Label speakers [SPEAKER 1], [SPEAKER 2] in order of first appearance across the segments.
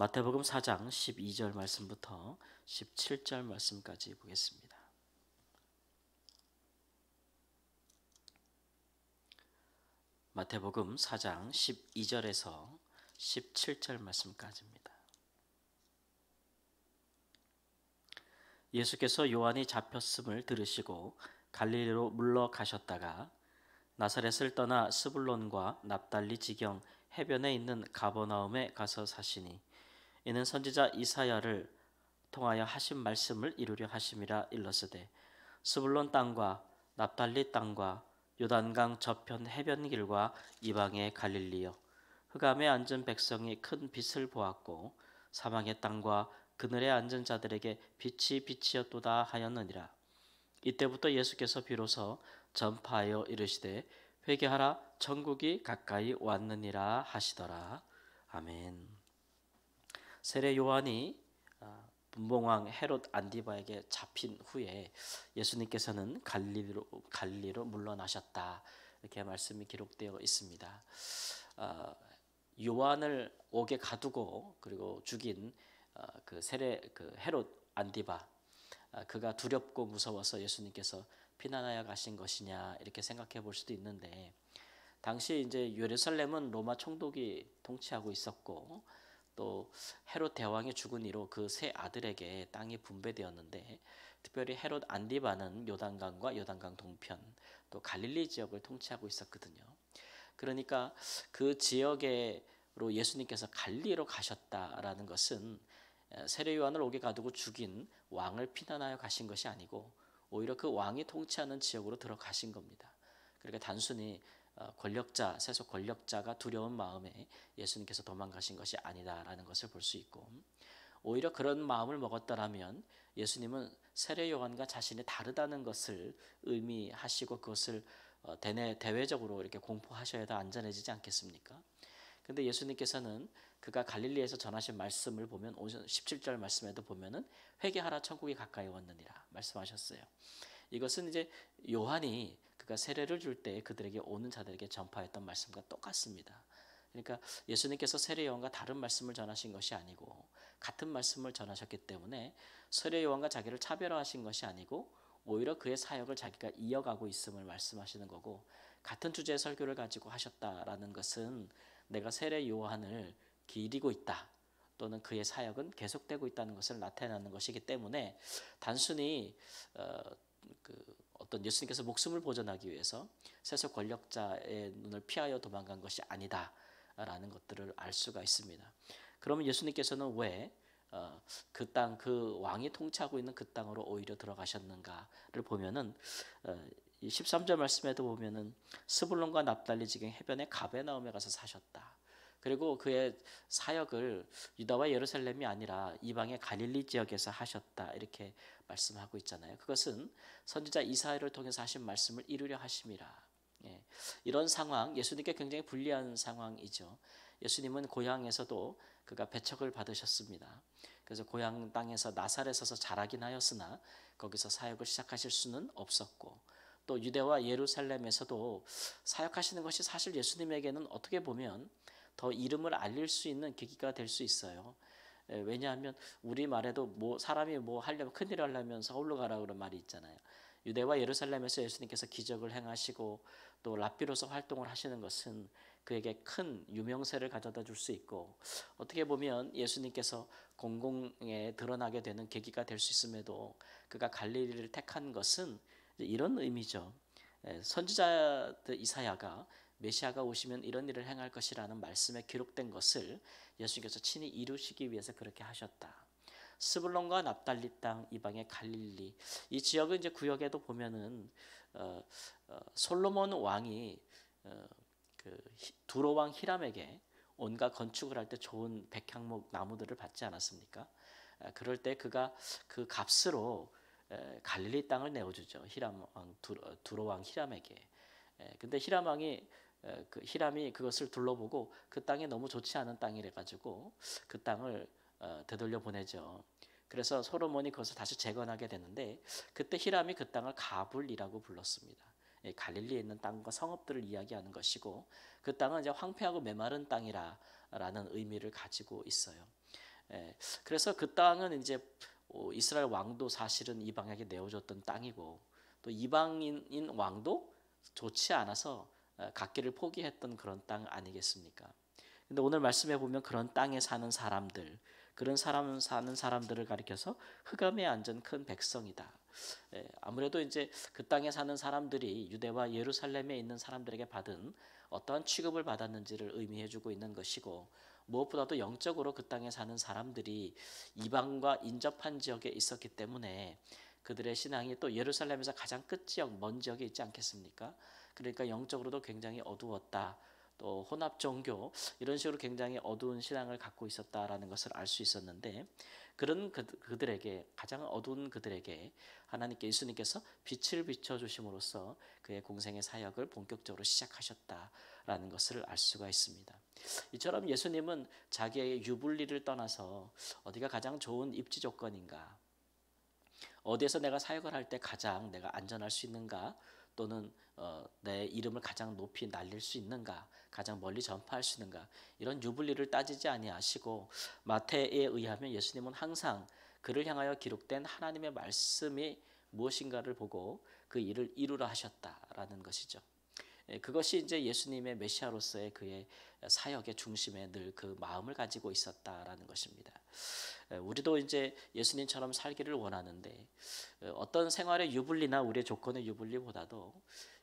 [SPEAKER 1] 마태복음 4장 12절 말씀부터 17절 말씀까지 보겠습니다. 마태복음 4장 12절에서 17절 말씀까지입니다. 예수께서 요한이 잡혔음을 들으시고 갈릴리로 물러가셨다가 나사렛을 떠나 스불론과 납달리 지경 해변에 있는 가버나움에 가서 사시니 이는 선지자 이사야를 통하여 하신 말씀을 이루려 하심이라 일렀으되 스불론 땅과 납달리 땅과 요단강 저편 해변길과 이방의 갈릴리여 흑암에 앉은 백성이 큰 빛을 보았고 사망의 땅과 그늘에 앉은 자들에게 빛이 빛이었도다 하였느니라. 이때부터 예수께서 비로소 전파하여 이르시되 회개하라 천국이 가까이 왔느니라 하시더라. 아멘. 세례 요한이 분봉왕 헤롯 안디바에게 잡힌 후에 예수님께서는 갈릴리로 물러나셨다. 이렇게 말씀이 기록되어 있습니다. 요한을 옥에 가두고 그리고 죽인 그 헤롯 안디바, 그가 두렵고 무서워서 예수님께서 피난하여 가신 것이냐 이렇게 생각해 볼 수도 있는데, 당시 이제 예루살렘은 로마 총독이 통치하고 있었고 또 헤롯 대왕이 죽은 이로 그 세 아들에게 땅이 분배되었는데, 특별히 헤롯 안디바는 요단강과 요단강 동편 또 갈릴리 지역을 통치하고 있었거든요. 그러니까 그 지역으로 예수님께서 갈릴리로 가셨다라는 것은 세례 요한을 옥에 가두고 죽인 왕을 피난하여 가신 것이 아니고 오히려 그 왕이 통치하는 지역으로 들어가신 겁니다. 그러니까 단순히 세속 권력자가 두려운 마음에 예수님께서 도망가신 것이 아니다라는 것을 볼 수 있고, 오히려 그런 마음을 먹었더라면 예수님은 세례 요한과 자신이 다르다는 것을 의미하시고 그것을 대외적으로 이렇게 공포하셔야 더 안전해지지 않겠습니까? 근데 예수님께서는 그가 갈릴리에서 전하신 말씀을 보면 17절 말씀에도 보면은 회개하라 천국이 가까이 왔느니라 말씀하셨어요. 이것은 이제 요한이 그가 세례를 줄 때 그들에게 오는 자들에게 전파했던 말씀과 똑같습니다. 그러니까 예수님께서 세례 요한과 다른 말씀을 전하신 것이 아니고 같은 말씀을 전하셨기 때문에 세례 요한과 자기를 차별화하신 것이 아니고 오히려 그의 사역을 자기가 이어가고 있음을 말씀하시는 거고, 같은 주제의 설교를 가지고 하셨다라는 것은 내가 세례 요한을 기리고 있다 또는 그의 사역은 계속되고 있다는 것을 나타내는 것이기 때문에 단순히 어떤 예수님께서 목숨을 보존하기 위해서 세속 권력자의 눈을 피하여 도망간 것이 아니다라는 것들을 알 수가 있습니다. 그러면 예수님께서는 왜 그 왕이 통치하고 있는 그 땅으로 오히려 들어가셨는가를 보면은 이 13절 말씀에도 보면은 스불론과 납달리 지경 해변의 가베나움에 가서 사셨다. 그리고 그의 사역을 유다와 예루살렘이 아니라 이방의 갈릴리 지역에서 하셨다 이렇게 말씀하고 있잖아요. 그것은 선지자 이사야를 통해서 하신 말씀을 이루려 하심이라. 예, 이런 상황, 예수님께 굉장히 불리한 상황이죠. 예수님은 고향에서도 그가 배척을 받으셨습니다. 그래서 고향 땅에서 나사렛에서 자라긴 하였으나 거기서 사역을 시작하실 수는 없었고, 또 유대와 예루살렘에서도 사역하시는 것이 사실 예수님에게는 어떻게 보면 더 이름을 알릴 수 있는 계기가 될 수 있어요. 왜냐하면 우리 말에도 사람이 하려면 큰일 하려면 서울로 가라 그런 말이 있잖아요. 유대와 예루살렘에서 예수님께서 기적을 행하시고 또 랍비로서 활동을 하시는 것은 그에게 큰 유명세를 가져다 줄 수 있고, 어떻게 보면 예수님께서 공공에 드러나게 되는 계기가 될 수 있음에도 그가 갈릴리를 택한 것은 이런 의미죠. 선지자 이사야가 메시아가 오시면 이런 일을 행할 것이라는 말씀에 기록된 것을 예수님께서 친히 이루시기 위해서 그렇게 하셨다. 스불론과 납달리 땅 이방의 갈릴리, 이 지역은 이제 구역에도 보면은 솔로몬 왕이 두로 왕 히람에게 온갖 건축을 할 때 좋은 백향목 나무들을 받지 않았습니까? 그럴 때 그가 그 값으로 갈릴리 땅을 내어주죠. 두로 왕 히람에게. 근데 히람이 그것을 둘러보고 그 땅이 너무 좋지 않은 땅이래 가지고 그 땅을 되돌려 보내죠. 그래서 솔로몬이 그것을 다시 재건하게 되는데, 그때 히람이 그 땅을 가불이라고 불렀습니다. 갈릴리에 있는 땅과 성읍들을 이야기하는 것이고, 그 땅은 이제 황폐하고 메마른 땅이라는 의미를 가지고 있어요. 예, 그래서 그 땅은 이제 이스라엘 왕도 사실은 이방에게 내어줬던 땅이고 또 이방인 왕도 좋지 않아서 갖기를 포기했던 그런 땅 아니겠습니까? 근데 오늘 말씀해 보면 그런 땅에 사는 사람들, 그런 사람 사는 사람들을 가리켜서 흑암에 앉은 큰 백성이다. 아무래도 이제 그 땅에 사는 사람들이 유대와 예루살렘에 있는 사람들에게 받은 어떠한 취급을 받았는지를 의미해주고 있는 것이고 무엇보다도 영적으로 그 땅에 사는 사람들이 이방과 인접한 지역에 있었기 때문에 그들의 신앙이 또 예루살렘에서 가장 끝 지역, 먼 지역에 있지 않겠습니까? 그러니까 영적으로도 굉장히 어두웠다. 또 혼합 종교 이런 식으로 굉장히 어두운 신앙을 갖고 있었다라는 것을 알 수 있었는데 그런 그들에게 가장 어두운 그들에게 하나님께 예수님께서 빛을 비춰 주심으로써 그의 공생의 사역을 본격적으로 시작하셨다라는 것을 알 수가 있습니다. 이처럼 예수님은 자기의 유불리를 떠나서 어디가 가장 좋은 입지 조건인가, 어디에서 내가 사역을 할 때 가장 내가 안전할 수 있는가, 또는 내 이름을 가장 높이 날릴 수 있는가, 가장 멀리 전파할 수 있는가, 이런 유불리를 따지지 아니하시고 마태에 의하면 예수님은 항상 그를 향하여 기록된 하나님의 말씀이 무엇인가를 보고 그 일을 이루라 하셨다라는 것이죠. 그것이 이제 예수님의 메시아로서의 그의 사역의 중심에 늘 그 마음을 가지고 있었다라는 것입니다. 우리도 이제 예수님처럼 살기를 원하는데 어떤 생활의 유불리나 우리의 조건의 유불리보다도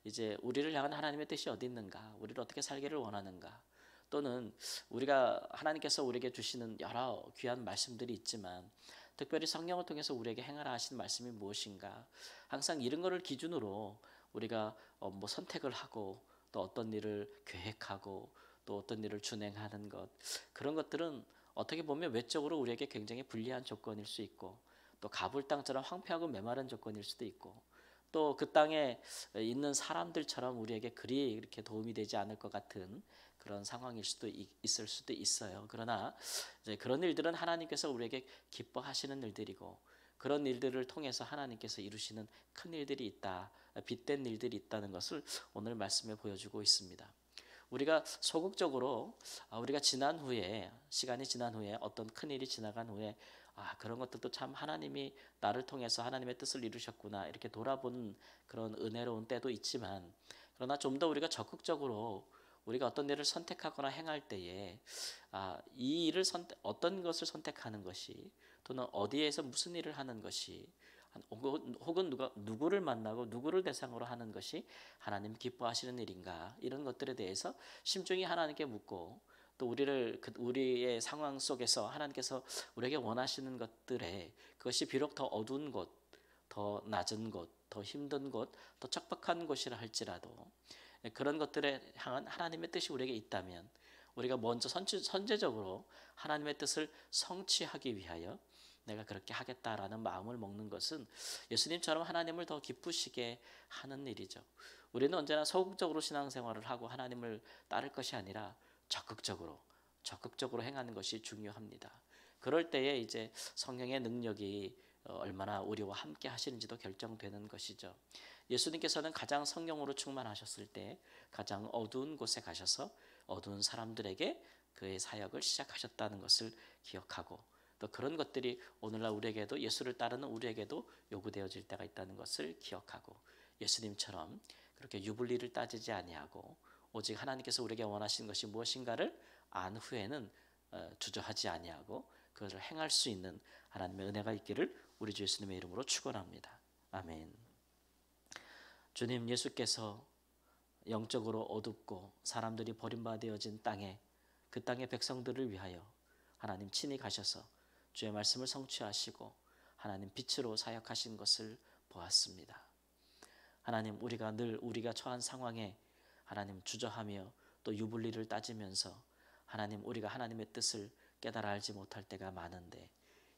[SPEAKER 1] 이제 우리를 향한 하나님의 뜻이 어디 있는가, 우리를 어떻게 살기를 원하는가, 또는 우리가 하나님께서 우리에게 주시는 여러 귀한 말씀들이 있지만 특별히 성령을 통해서 우리에게 행하라 하신 말씀이 무엇인가, 항상 이런 것을 기준으로 우리가 뭐 선택을 하고 또 어떤 일을 계획하고 또 어떤 일을 준행하는 것, 그런 것들은 어떻게 보면 외적으로 우리에게 굉장히 불리한 조건일 수 있고 또 가불 땅처럼 황폐하고 메마른 조건일 수도 있고 또 그 땅에 있는 사람들처럼 우리에게 그리 이렇게 도움이 되지 않을 것 같은 그런 상황일 수도 있을 수도 있어요. 그러나 이제 그런 일들은 하나님께서 우리에게 기뻐하시는 일들이고 그런 일들을 통해서 하나님께서 이루시는 큰 일들이 있다, 빛된 일들이 있다는 것을 오늘 말씀에 보여주고 있습니다. 우리가 소극적으로 우리가 지난 후에, 시간이 지난 후에 어떤 큰 일이 지나간 후에 그런 것들도 참 하나님이 나를 통해서 하나님의 뜻을 이루셨구나 이렇게 돌아보는 그런 은혜로운 때도 있지만, 그러나 좀 더 우리가 적극적으로 우리가 어떤 일을 선택하거나 행할 때에 이 일을 어떤 것을 선택하는 것이, 또는 어디에서 무슨 일을 하는 것이, 혹은 누구를 만나고 누구를 대상으로 하는 것이 하나님 기뻐하시는 일인가, 이런 것들에 대해서 심중히 하나님께 묻고 또 우리의 상황 속에서 하나님께서 우리에게 원하시는 것들에 그것이 비록 더 어두운 곳, 더 낮은 곳, 더 힘든 곳, 더 척박한 곳이라 할지라도 그런 것들에 향한 하나님의 뜻이 우리에게 있다면 우리가 먼저 선제적으로 하나님의 뜻을 성취하기 위하여 내가 그렇게 하겠다라는 마음을 먹는 것은 예수님처럼 하나님을 더 기쁘시게 하는 일이죠. 우리는 언제나 소극적으로 신앙생활을 하고 하나님을 따를 것이 아니라 적극적으로 행하는 것이 중요합니다. 그럴 때에 이제 성령의 능력이 얼마나 우리와 함께 하시는지도 결정되는 것이죠. 예수님께서는 가장 성령으로 충만하셨을 때 가장 어두운 곳에 가셔서 어두운 사람들에게 그의 사역을 시작하셨다는 것을 기억하고 또 그런 것들이 오늘날 우리에게도, 예수를 따르는 우리에게도 요구되어질 때가 있다는 것을 기억하고 예수님처럼 그렇게 유불리를 따지지 아니하고 오직 하나님께서 우리에게 원하시는 것이 무엇인가를 안 후에는 주저하지 아니하고 그것을 행할 수 있는 하나님의 은혜가 있기를 우리 주 예수님의 이름으로 축원합니다. 아멘. 주님, 예수께서 영적으로 어둡고 사람들이 버림받아진 땅에, 그 땅의 백성들을 위하여 하나님 친히 가셔서 주의 말씀을 성취하시고 하나님 빛으로 사역하신 것을 보았습니다. 하나님, 우리가 처한 상황에 하나님 주저하며 또 유불리를 따지면서 하나님, 우리가 하나님의 뜻을 깨달아 알지 못할 때가 많은데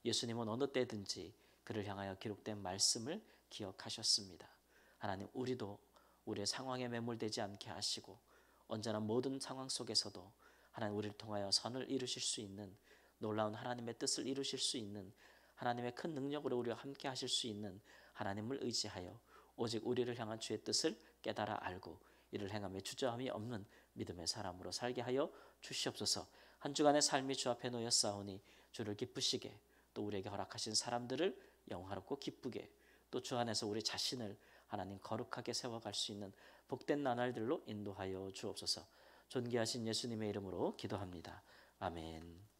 [SPEAKER 1] 예수님은 어느 때든지 그를 향하여 기록된 말씀을 기억하셨습니다. 하나님, 우리도 우리의 상황에 매몰되지 않게 하시고 언제나 모든 상황 속에서도 하나님 우리를 통하여 선을 이루실 수 있는, 놀라운 하나님의 뜻을 이루실 수 있는, 하나님의 큰 능력으로 우리와 함께 하실 수 있는 하나님을 의지하여 오직 우리를 향한 주의 뜻을 깨달아 알고 이를 행함에 주저함이 없는 믿음의 사람으로 살게 하여 주시옵소서. 한 주간의 삶이 주 앞에 놓였사오니 주를 기쁘시게, 또 우리에게 허락하신 사람들을 영화롭고 기쁘게, 또 주 안에서 우리 자신을 하나님 거룩하게 세워갈 수 있는 복된 나날들로 인도하여 주옵소서. 존귀하신 예수님의 이름으로 기도합니다. 아멘.